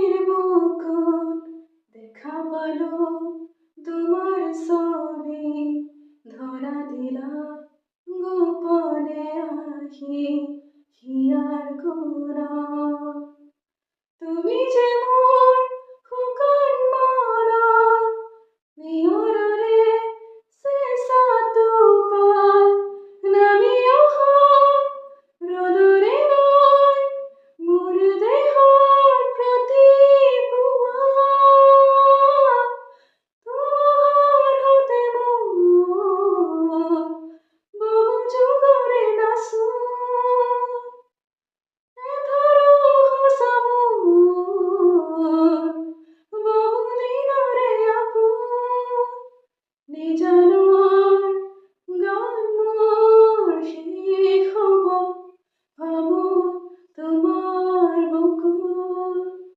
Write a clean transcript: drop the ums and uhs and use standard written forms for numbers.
মনের বুকুট দেখা পালো তোমার ছবি ধরা দিলা গোপনে আহি হিয়ার কোনা